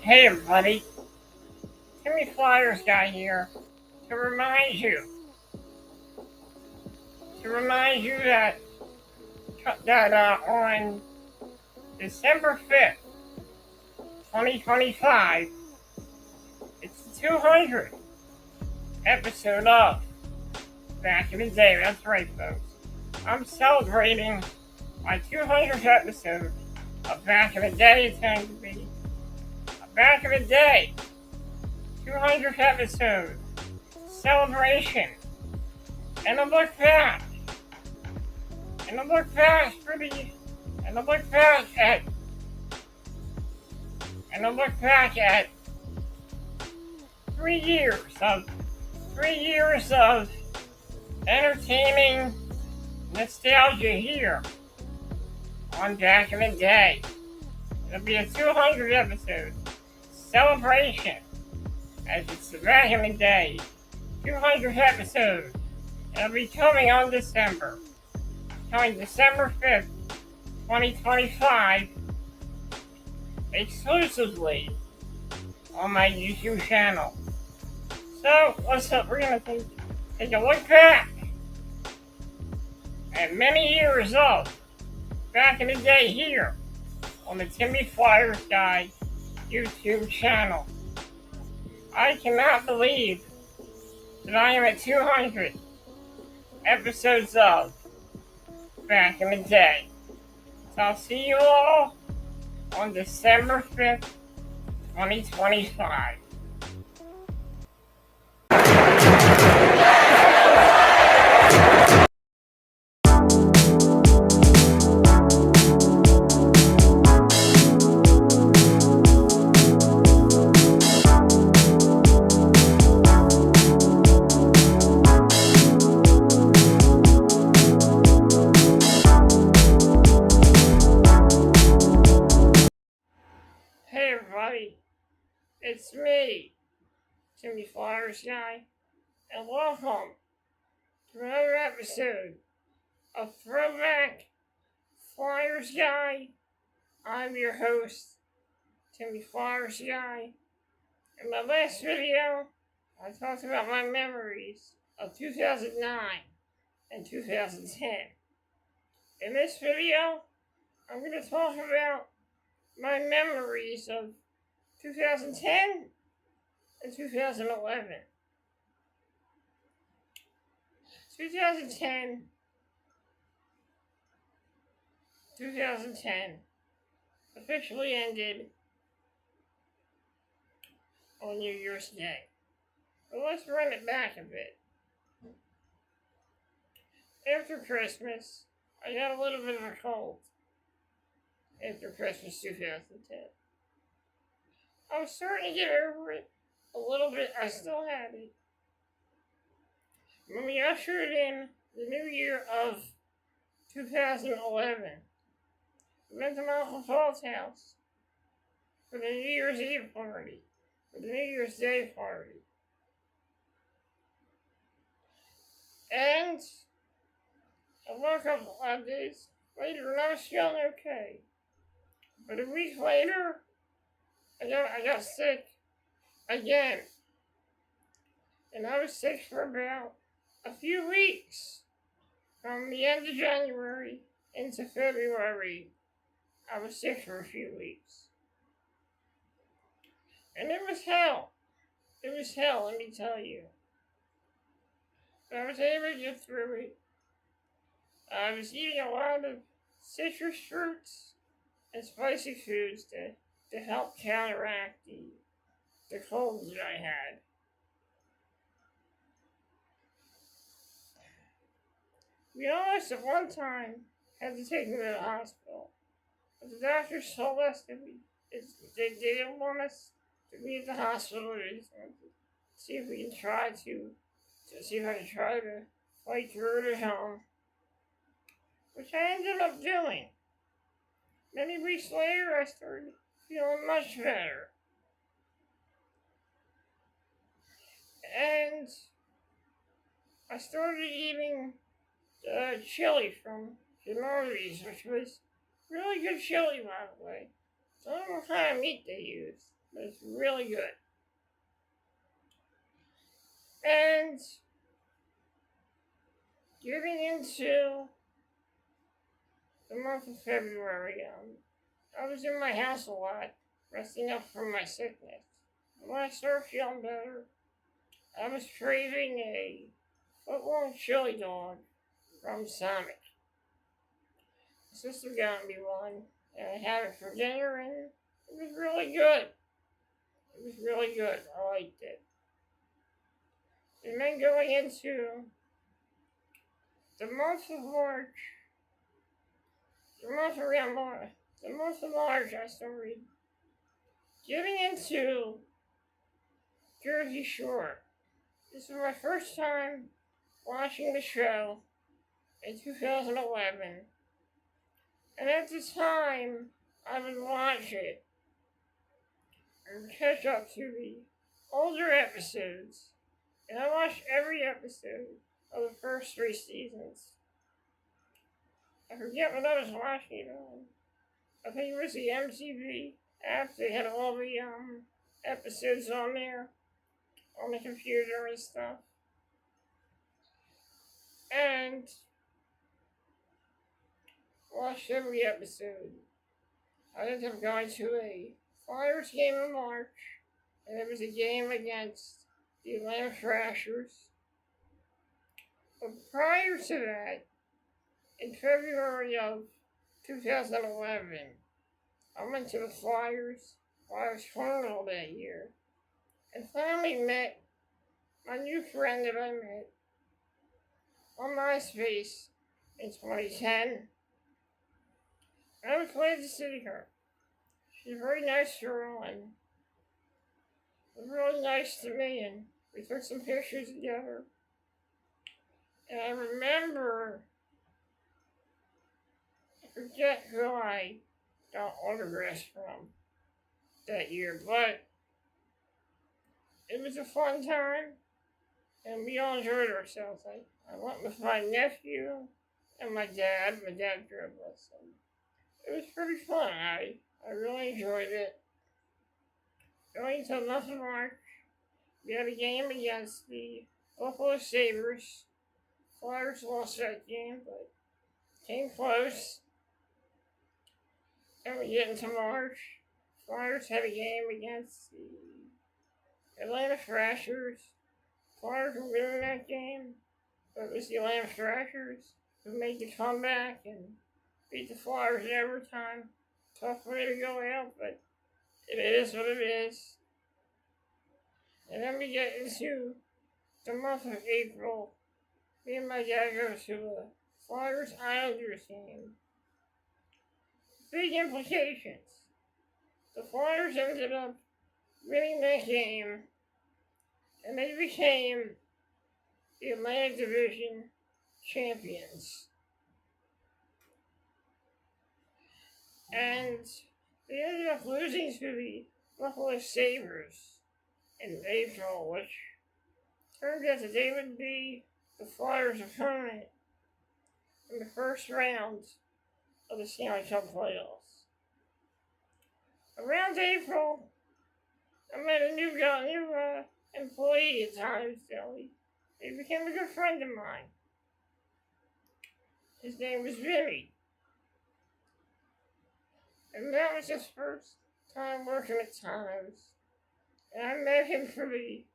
Hey everybody, Flyersguy here to remind you that on December 5th, 2025, it's the 200th episode of Back in the Day. That's right, folks. I'm celebrating my 200th episode of Back in the Day. It's going to be Back in the Day 200th episode celebration, and a look back at 3 years of entertaining nostalgia here on Back in the Day. It'll be a 200 episode celebration, as it's the Back in the Day 200th episode. It'll be coming December 5th, 2025, exclusively on my YouTube channel. So, we're going to take a look back at many years of Back in the Day here on the Flyersguy YouTube channel. I cannot believe that I am at 200 episodes of Back in the Day. So I'll see you all on December 5th, 2025. Hey everybody, it's me, Flyersguy, and welcome to another episode of Throwback Flyersguy. I'm your host, Flyersguy. In my last video, I talked about my memories of 2009 and 2010. In this video, I'm going to talk about my memories of 2010 and 2011. 2010 officially ended on New Year's Day. But let's run it back a bit. After Christmas, I got a little bit of a cold. After Christmas 2010. I was starting to get over it a little bit. I still had it. When we ushered in the new year of 2011, we went to my Uncle Paul's house for the New Year's Eve party, for the New Year's Day party. And I woke up 5 days later and I was feeling okay. But a week later, I got sick again. And I was sick for about a few weeks. From the end of January into February, I was sick for a few weeks. And it was hell. It was hell, let me tell you. But I was able to get through it. I was eating a lot of citrus fruits and spicy foods to help counteract the cold that I had. We almost at one time had to take me to the hospital. But the doctors told us that they didn't want us to be at the hospital. They just wanted to see if we can try to see if I could try to fight through it at home. Which I ended up doing. Many weeks later, I started feeling much better. And I started eating chili from Denardi's, which was really good chili, by the way. So I don't know what kind of meat they used. but it's really good. And getting into the month of February, I was in my house a lot, resting up from my sickness. And when I started feeling better, I was craving a foot-long chili dog from Sonic. My sister got me one, and I had it for dinner, and it was really good. It was really good. I liked it. And then going into the month of March, the month of March, I started getting into Jersey Shore. This was my first time watching the show in 2011. And at the time, I would watch it and catch up to the older episodes. And I watched every episode of the first 3 seasons. I forget what I was watching it on. I think it was the MTV app. They had all the episodes on there, on the computer and stuff. And watched every episode. I ended up going to a Flyers game in March, and it was a game against the Atlanta Thrashers. But prior to that, in February of 2011, I went to the Flyers Funeral that year, and finally met my new friend that I met on MySpace in 2010. I was glad to see her. She's a very nice girl and was really nice to me, and we took some pictures together. And I remember, I forget who I got autographs from that year, but it was a fun time, and we all enjoyed ourselves. I went with my nephew and my dad. My dad drove us. It was pretty fun. I really enjoyed it. Going to the month of March, we had a game against the Buffalo Sabres. Flyers lost that game, but came close. And we get into March. Flyers had a game against the Atlanta Thrashers. Flyers were winning that game, but it was the Atlanta Thrashers who made the comeback and beat the Flyers in overtime. Tough way to go out, but it is what it is. And then we get into the month of April. Me and my dad go to a Flyers Islanders game. Big implications. The Flyers ended up winning that game, and they became the Atlantic Division champions. And they ended up losing to the Buffalo Sabres in April, which turned out that they would be the Flyers' opponent in the first round of the Stanley Cup playoffs. Around April, I met a new employee at Times Deli. He became a good friend of mine. His name was Vinny. And that was his first time working at Times. And I met him for the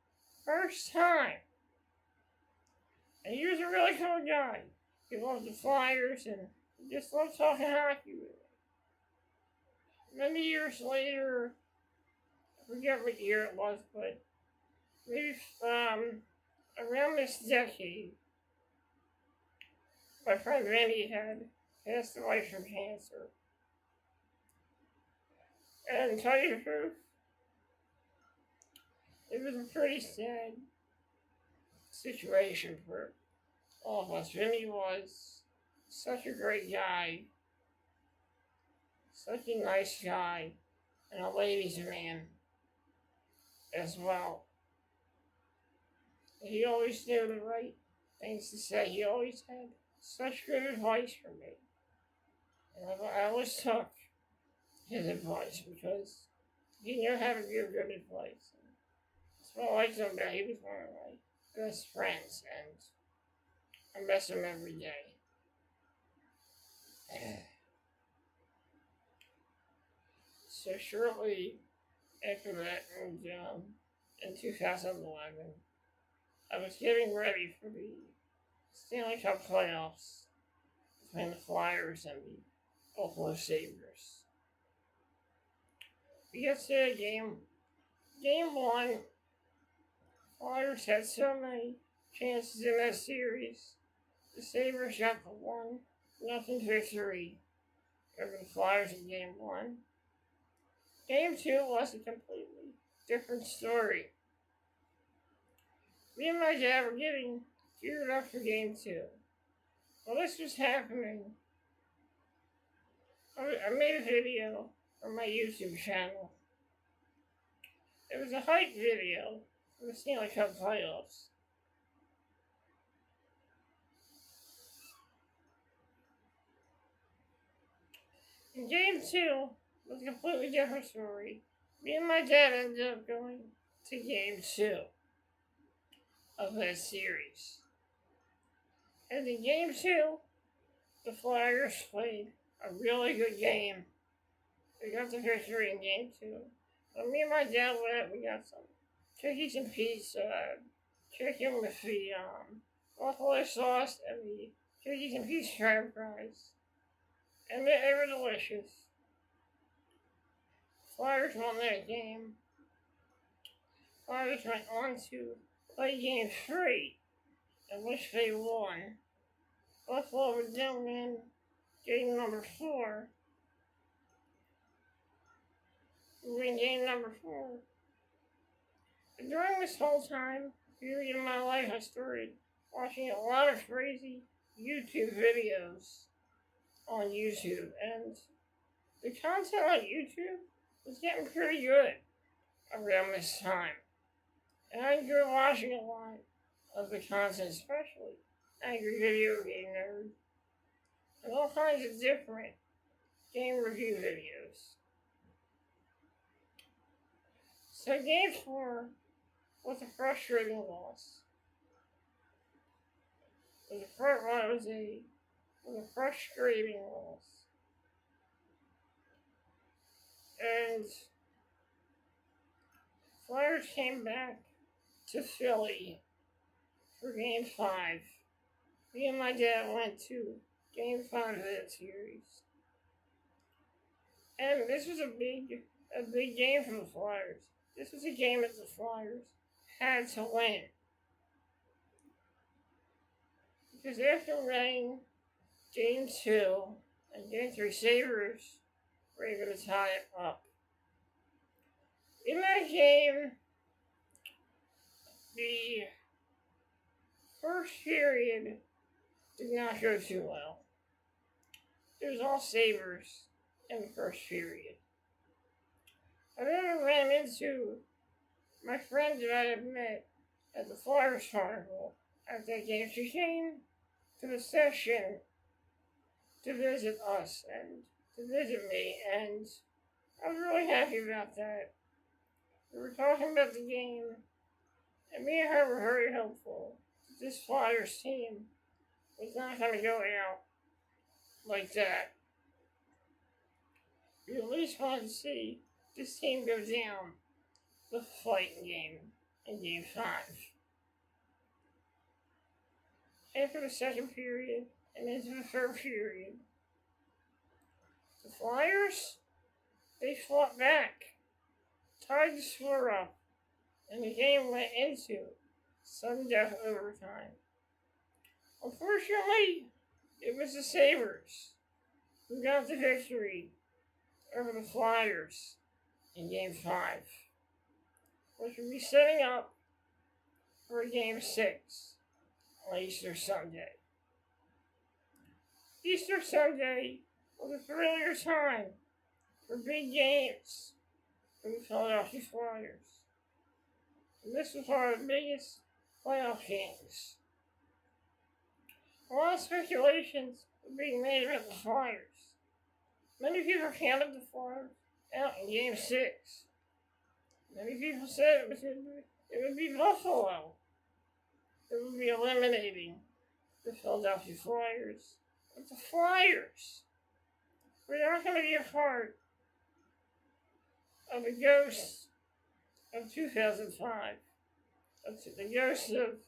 first time. And he was a really cool guy. He loved the Flyers and he just loved talking hockey with me. Many years later, I forget what year it was, but maybe around this decade, my friend Randy had passed away from cancer. And to tell you the truth, it was a pretty sad situation for all of us. Vinny was such a great guy, such a nice guy, and a ladies' man as well. He always knew the right things to say. He always had such good advice for me. And I always took his advice because he knew how to give good advice. So I liked him that he was one of my best friends, and I miss him every day. So shortly after that, in 2011, I was getting ready for the Stanley Cup playoffs between the Flyers and the Buffalo Sabres. We get to game one. Flyers had so many chances in that series. The Sabres got the 1-0 victory over the Flyers in game one. Game two was a completely different story. Me and my dad were getting geared up for game two. While this was happening, I made a video on my YouTube channel. It was a hype video for the Stanley Cup playoffs. In game two was a completely different story. Me and my dad ended up going to game two of that series. And in game two, the Flyers played a really good game. We got the victory in game two. But me and my dad went, we got some cookies and pizza, chicken with the buffalo sauce and the cookies and pizza crab fries. And they were delicious. Flyers won that game. Flyers went on to play game three, in which they won. Buffalo would then win game number 4. Win game number 4. And during this whole time, period in my life, I started watching a lot of crazy YouTube videos on YouTube, and the content on YouTube was getting pretty good around this time. And I enjoyed watching a lot of the content, especially Angry Video Game Nerd, and all kinds of different game review videos. So game 4 was a frustrating loss. It was a frustrating loss. And Flyers came back to Philly for game 5. Me and my dad went to game 5 of that series. And this was a big game for the Flyers. This was a game that the Flyers had to win. Because after winning game 2 and game 3, Sabres were able to tie it up. In that game, the first period did not go too well. It was all Sabres in the first period. I then ran into my friend that I had met at the Flyers Carnival at that game. She came to the session to visit us and to visit me, and I was really happy about that. We were talking about the game, and me and her were very hopeful that this Flyers team was not going to go out like that. We at least wanted to see this team go down the fighting game in game 5. After the second period and into the third period, the Flyers, they fought back, tied the score up, and the game went into sudden death overtime. Unfortunately, it was the Sabres who got the victory over the Flyers in game 5, which will be setting up for game 6 on Easter Sunday. Easter Sunday was a thrilling time for big games for the Philadelphia Flyers. And this was one of the biggest playoff games. A lot of speculations were being made about the Flyers. Many people counted the Flyers out in game 6 Many people said it would be Buffalo. It would be eliminating the Philadelphia Flyers. But the Flyers were not going to be a part of the ghosts of 2005, of the ghosts of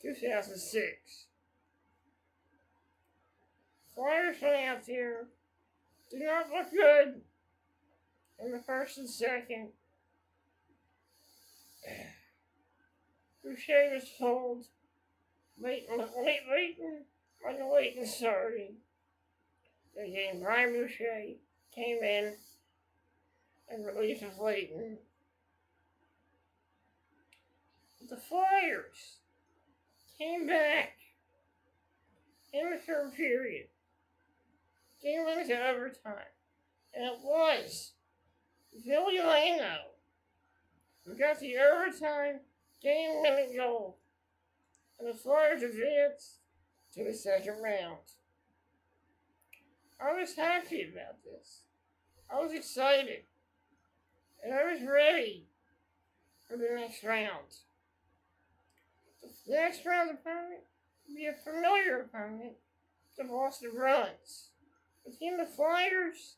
2006. Flyers went out there, did not look good in the first and second. Boucher was pulled late starting the game. Brian Boucher came in and relieved of Leighton. The Flyers came back in the third period. Game went to overtime. And it was Billy Lano who got the overtime game-winning goal. And the Flyers advanced to the second round. I was happy about this. I was excited. And I was ready for the next round. The next round opponent would be a familiar opponent, the Boston Bruins. The team the Flyers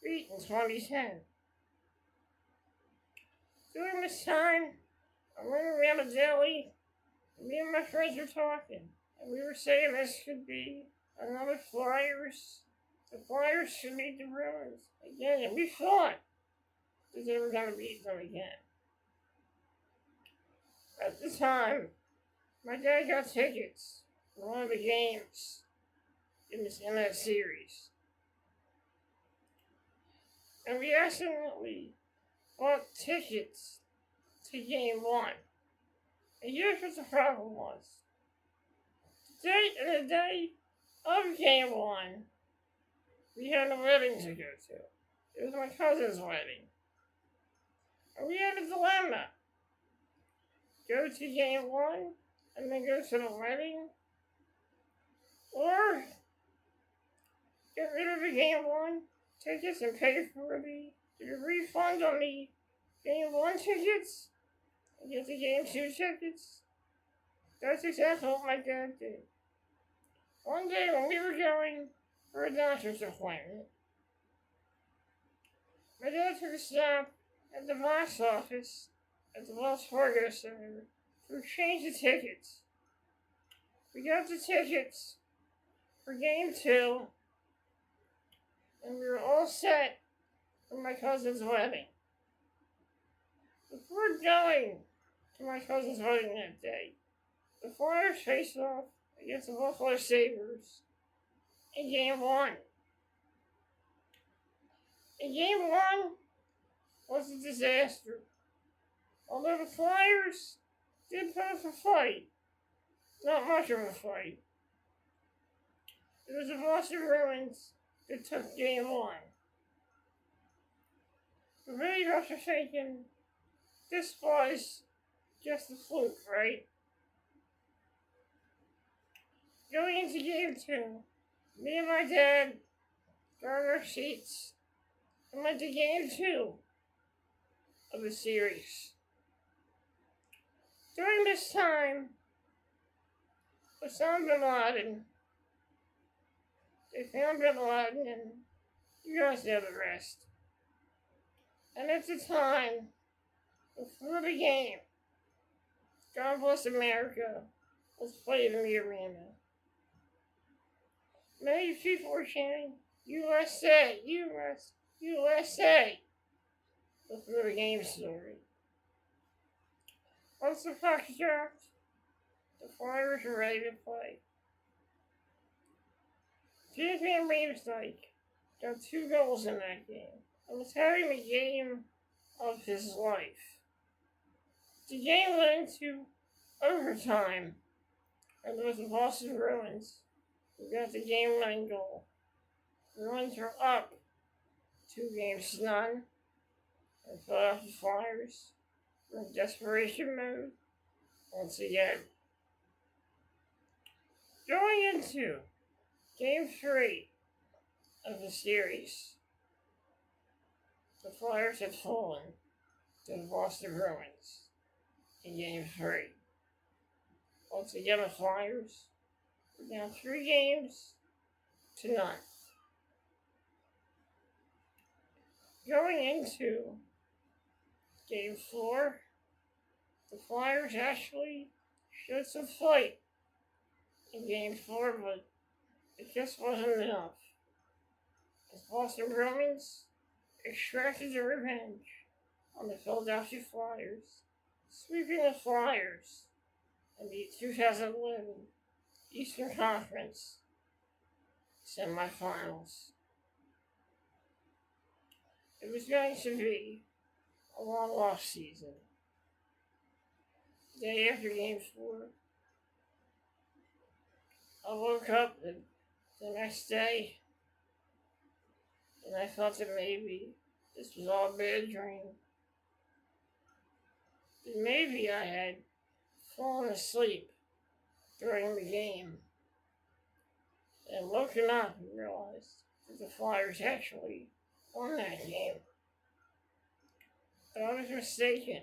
beat in 2010. During this time, I went around the deli, and me and my friends were talking, and we were saying this could be another Flyers. The Flyers should beat the Bruins again, and we thought that they were going to beat them again. At the time, my dad got tickets for one of the games in that series. And we accidentally bought tickets to game one. And here's what the problem was. The day of game one, we had a wedding to go to. It was my cousin's wedding. And we had a dilemma. Go to game one and then go to the wedding, or get rid of the game one tickets and pay for the refund on the game one tickets and get the game two tickets. That's exactly what my dad did. One day when we were going for a doctor's appointment, my dad took a stop at the box office at the Wells Fargo Center to exchange the tickets. We got the tickets for game two, and we were all set for my cousin's wedding. Before going to my cousin's wedding that day, the Flyers faced off against the Buffalo Sabres in game one. And game one was a disaster. Although the Flyers did put up a fight, not much of a fight. It was the Boston Bruins that took game one. The many of us are thinking, this was just a fluke, right? Going into game two, me and my dad got our seats and went to game two of the series. During this time, Osama bin Laden, they found bin Laden, and you guys know the rest. And at the time, before the game, God Bless America was played in the arena. Many people were chanting, USA, US, USA, before the game started. Once the puck dropped, the Flyers were ready to play. James Van Riemsdyk got 2 goals in that game and was having the game of his life. The game went into overtime, and it was the Boston Bruins who got the game-winning goal. The Bruins were up 2-0, and Philadelphia Flyers were in desperation mode once again. Going into Game 3 of the series, the Flyers had fallen to the Boston Bruins in Game 3. Altogether, the Flyers were down 3-0. Going into Game 4, the Flyers actually showed some fight in Game 4, but it just wasn't enough. The Boston Bruins extracted their revenge on the Philadelphia Flyers, sweeping the Flyers in the 2011 Eastern Conference semifinals. It was going to be a long off season. The day after Game 4, I woke up the next day and I thought that maybe this was all a bad dream. That maybe I had fallen asleep during the game and woken up and realized that the Flyers actually won that game. But I was mistaken.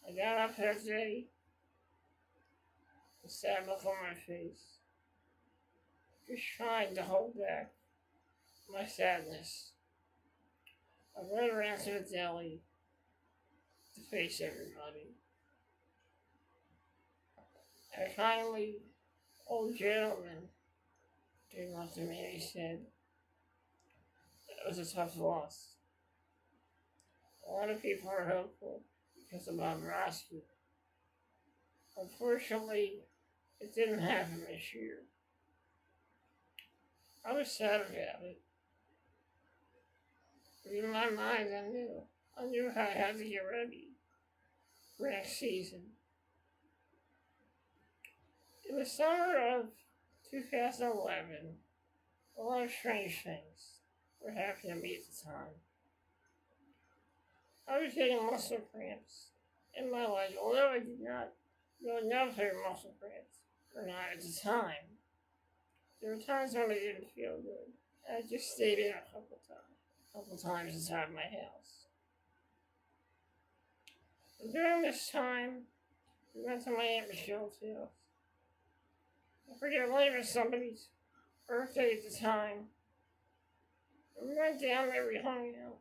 I got up that day, a sad look on my face, just trying to hold back my sadness. I went around to the deli to face everybody. A kindly old gentleman came up to me and he said, "It was a tough loss. A lot of people are hopeful because of Bobrovsky. Unfortunately, it didn't happen this year." I was sad about it. But in my mind, I knew how I had to get ready for next season. In the summer of 2011, a lot of strange things were happening to me at the time. I was getting muscle cramps in my legs, although I did not really know if they were muscle cramps or not at the time. There were times when I didn't feel good. I just stayed in a couple times inside my house. And during this time, we went to my Aunt Michelle's house. I forget when it was somebody's birthday at the time. And we went down there, we hung out.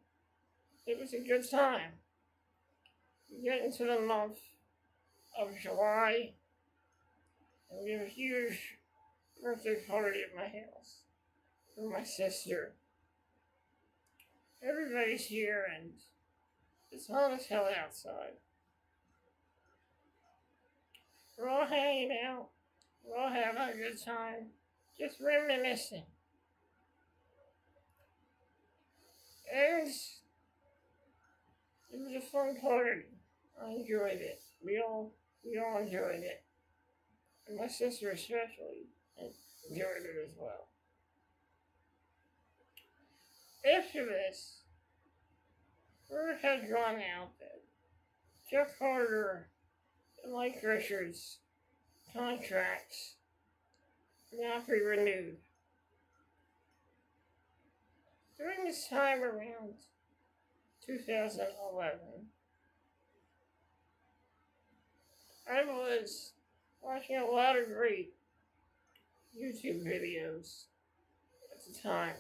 It was a good time. We get into the month of July, and we have a huge birthday party at my house for my sister. Everybody's here, and it's hot as hell outside. We're all hanging out. We're all having a good time, just reminiscing. And it was a fun party. I enjoyed it. We all enjoyed it. And my sister especially enjoyed it as well. After this, word had gone out that Jeff Carter and Mike Richards' contracts would not be renewed. During this time around 2011, I was watching a lot of great YouTube videos at the time.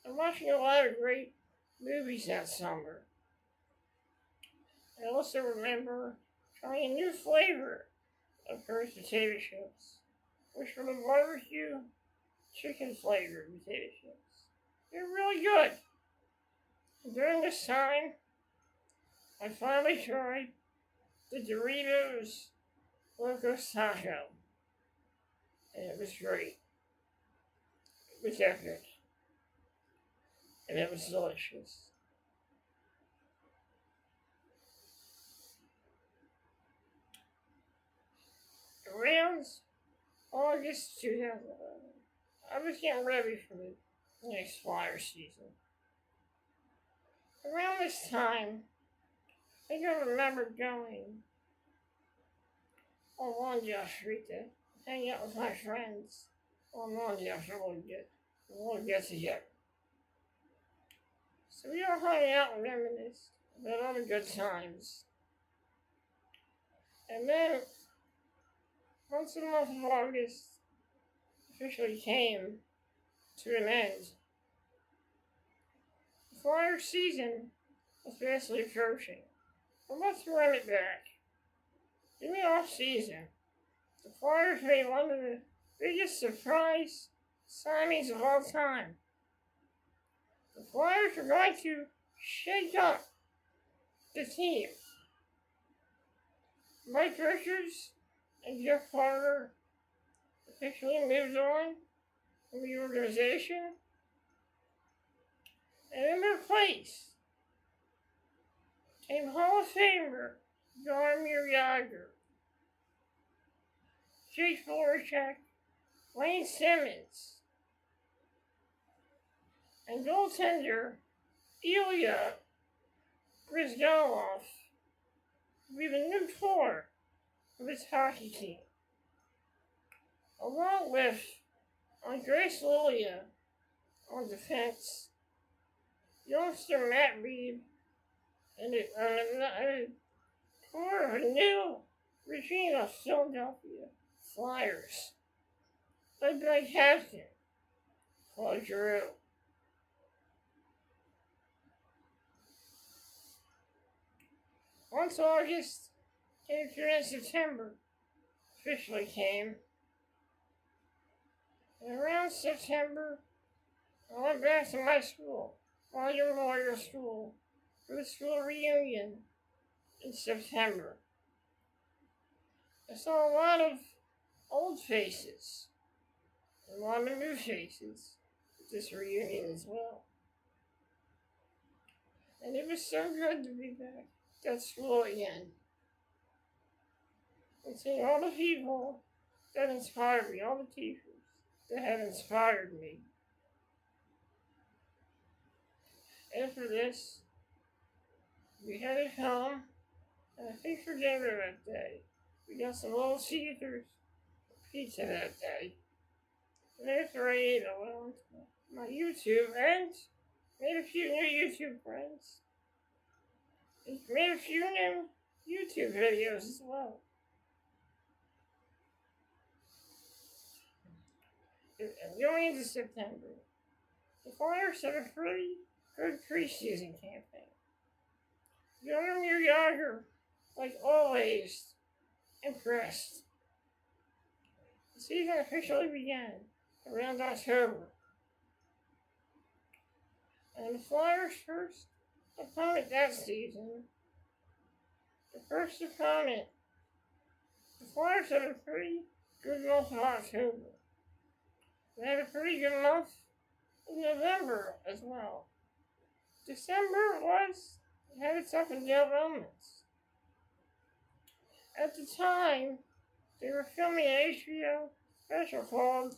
I'm watching a lot of great movies that summer. I also remember trying a new flavor of Curry's potato chips, which were the barbecue chicken flavored potato chips. They're really good. And during this time, I finally tried the Doritos Locos Taco, and it was great. It was epic, and it was delicious. Around August 2011, I was getting ready for the next Flyer season. Around this time, I think I remember going on Longdale Street to hang out with my friends on Longdale for a little get together. So we all hung out and reminisced about all the good times. And then, once the month of August officially came to an end, the Flyers season was fastly approaching. But let's run it back. In the off-season, the Flyers made one of the biggest surprise signings of all time. The Flyers are going to shake up the team. Mike Richards and Jeff Carter officially moved on from the organization. And in their place came Hall of Famer Jaromir Jagr, Jake Voracek, Wayne Simmons, and goaltender Ilya Bryzgalov will be the new core of this hockey team, along with Andres Lilia on defense, youngster Matt Reed, and a core of a new regime of Philadelphia Flyers, led by captain Claude Giroux. Once August came through and September officially came, and around September, I went back to my school, William Memorial School, for the school reunion in September. I saw a lot of old faces, and a lot of new faces at this reunion as well. And it was so good to be back at school again. And seeing all the people that inspired me, all the teachers that had inspired me. After this, we headed home, and I think for dinner that day, we got some Little Caesars pizza that day. And after I ate, I went on to my YouTube and made a few new YouTube friends. Made a few new YouTube videos as well. And going into September, the Flyers had a pretty good preseason campaign. Jaromir Jagr, like always, impressed. The season officially began around October. And the Flyers' first opponent that season, the Flyers had a pretty good month of October. They had a pretty good month in November as well. December had its up and down moments. At the time, they were filming an HBO special called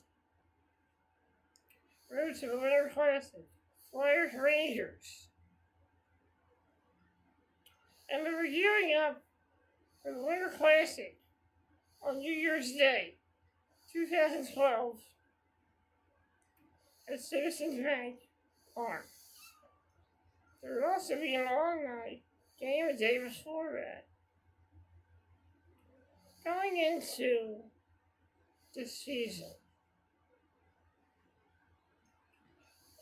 Road to the Winter Classic, Flyers Rangers. And they were gearing up for the Winter Classic on New Year's Day, 2012, at Citizens Bank Park. There would also be an all-night game a day before that. Going into this season,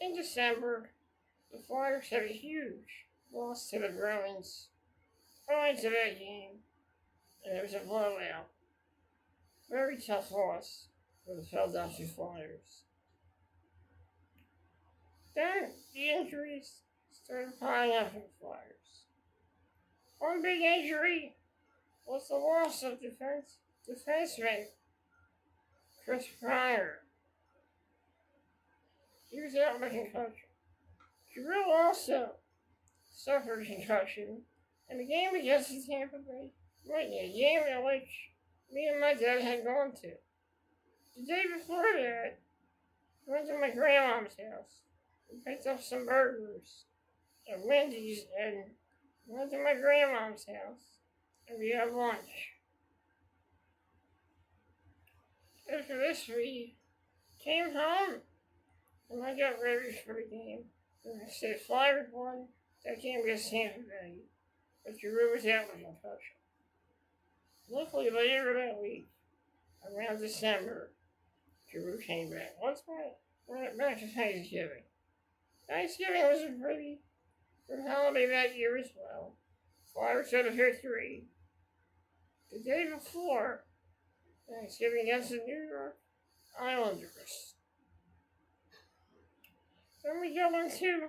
in December, the Flyers had a huge loss to the Bruins. Going to that game, and it was a blowout. Very tough loss for the Philadelphia Flyers. Then the injuries started piling up for the Flyers. One big injury was the loss of defenseman Chris Pryor. He was out with a concussion. Giroux also suffered a concussion in the game against the Tampa Bay Lightning, a game in which me and my dad had gone to. The day before that, I went to my grandma's house and picked up some burgers at Wendy's and went to my grandma's house and we had lunch. After this, we came home and I got ready for the game. And I said Flyers won That can't be a Santa Day, but Drew was out with a concussion. Luckily, later that week, around December, Drew came back. Once more, we're back to Thanksgiving. Thanksgiving was a pretty good holiday that year as well. Flyers had a victory. The day before Thanksgiving against the New York Islanders. Then we go into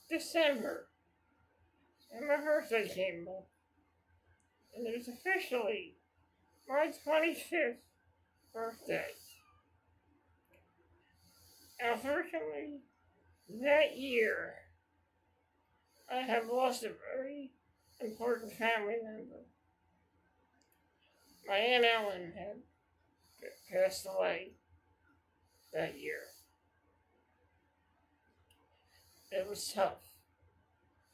December, and my birthday came up. And it was officially my 25th birthday. Unfortunately, that year, I have lost a very important family member. My Aunt Ellen had passed away that year. It was tough.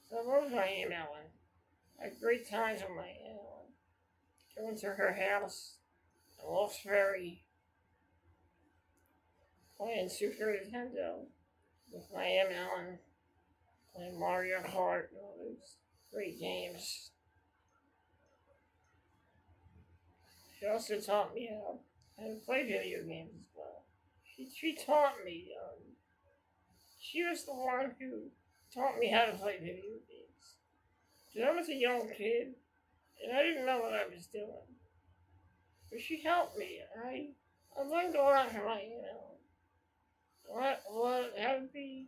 So I love my Aunt Ellen. I had great times with my Aunt Ellen. Going to her house in Wolf's Ferry, playing Super Nintendo with my Aunt Ellen, playing Mario Kart and all those great games. She also taught me how to play video games as well. She taught me, she was the one who taught me how to play video games. Because I was a young kid, and I didn't know what I was doing. But she helped me. I learned a lot from my Aunt Ellen. How to be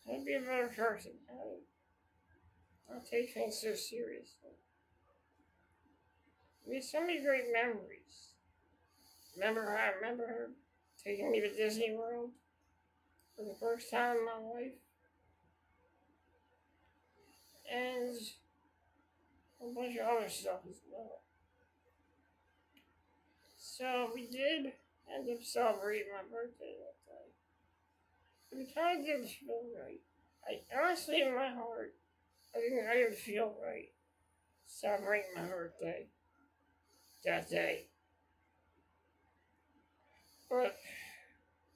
a better person. How to not take things so seriously. We had so many great memories. I remember her taking me to Disney World for the first time in my life. And a bunch of other stuff as well. So we did end up celebrating my birthday that day. But it kind of didn't feel right. I honestly, in my heart, I didn't feel right celebrating my birthday that day. But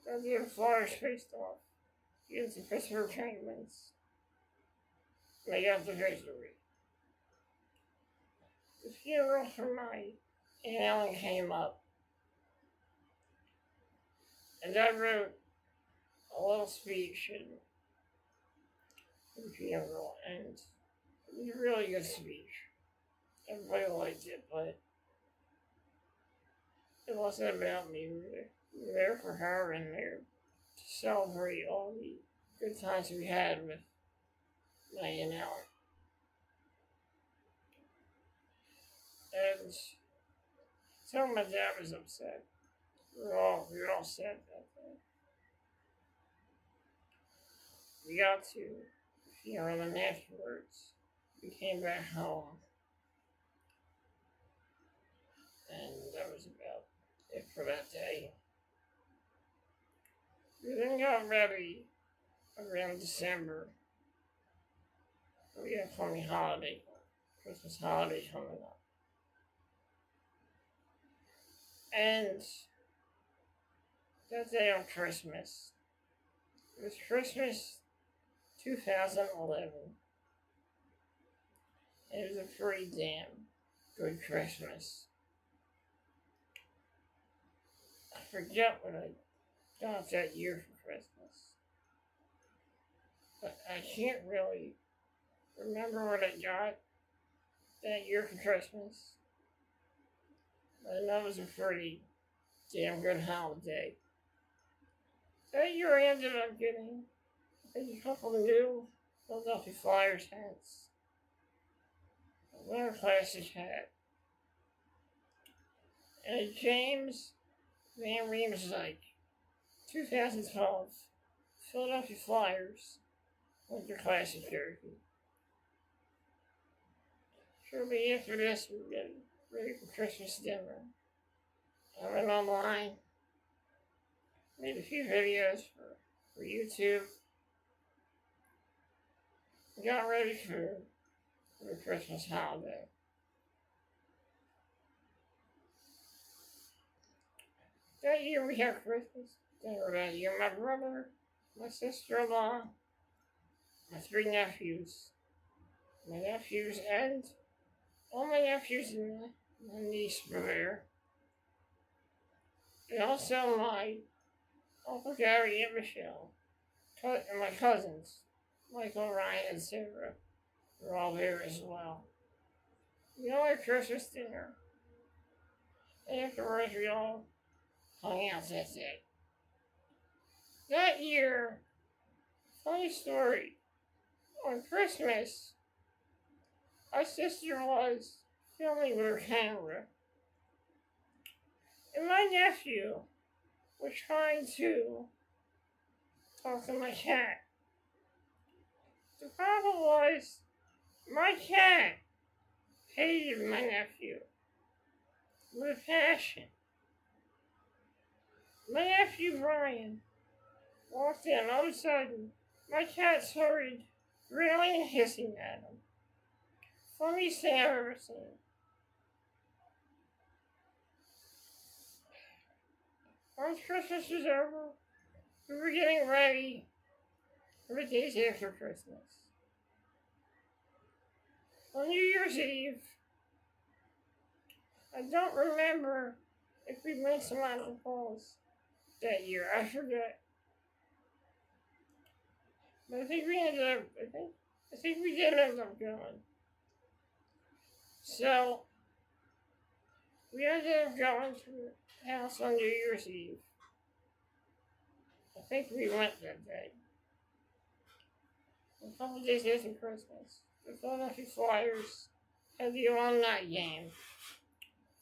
that day the Flyers faced off against the Pittsburgh Penguins. And they got the victory. The funeral for my Aunt Ellen came up. And I wrote a little speech in the funeral, and it was a really good speech. Everybody liked it, but it wasn't about me. We were there for her and there to celebrate all the good times we had with my Aunt Ellen. And so my dad was upset. We were all sad that day. We got to the funeral, and afterwards we came back home. And that was about it for that day. We then got ready around December. We had a funny holiday, Christmas holiday coming up. And that day on Christmas, it was Christmas 2011. It was a pretty damn good Christmas. I forget what I got that year for Christmas. But I can't really remember what I got that year for Christmas. But I know it was a pretty damn good holiday. That year I ended up getting a couple of new Philadelphia Flyers hats. A Winter Classic hat. And a James Van Riemsdyk 2012 Philadelphia Flyers Winter Classic jersey. Shortly after this, we were getting ready for Christmas dinner. I went online, made a few videos for YouTube, got ready for the Christmas holiday. That year we had Christmas dinner that year. My brother, my sister-in-law, my three nephews, my nephews, and all my nephews and my niece were there. And also my Uncle Gary and Michelle, and my cousins, Michael, Ryan, and Sarah, were all there as well. We all had Christmas dinner. And afterwards, we all hung out that day. That year, funny story, on Christmas, our sister was filming with her camera, and my nephew was trying to talk to my cat. The problem was, my cat hated my nephew with passion. My nephew Brian walked in, all of a sudden, my cat started growling and hissing at him. Funniest thing I've ever seen. Once Christmas was over, we were getting ready for the days after Christmas. On New Year's Eve, I don't remember if we went to Mountain Falls that year. I forget. But I think we did end up going. So, we ended up going to the house on New Year's Eve. I think we went that day. A couple days after Christmas, the Philadelphia Flyers had the alumni game.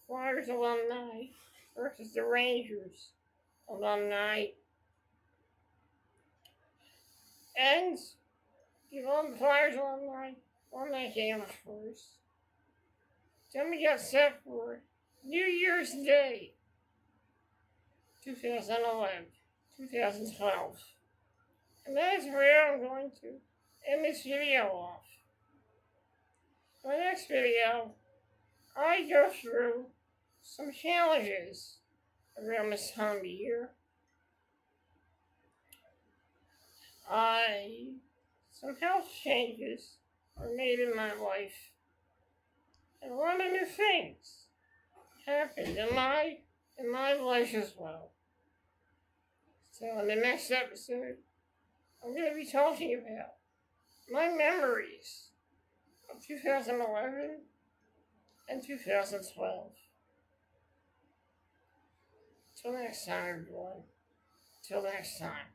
Flyers alumni versus the Rangers alumni. And the Flyers alumni won that game, of course. Then we got set for New Year's Day, 2011, 2012. And that is where I'm going to end this video off. In the next video, I go through some challenges around this time of year. Some health changes are made in my life. And a lot of new things happened in my life as well. So in the next episode, I'm going to be talking about my memories of 2011 and 2012. Till next time, everyone. Till next time.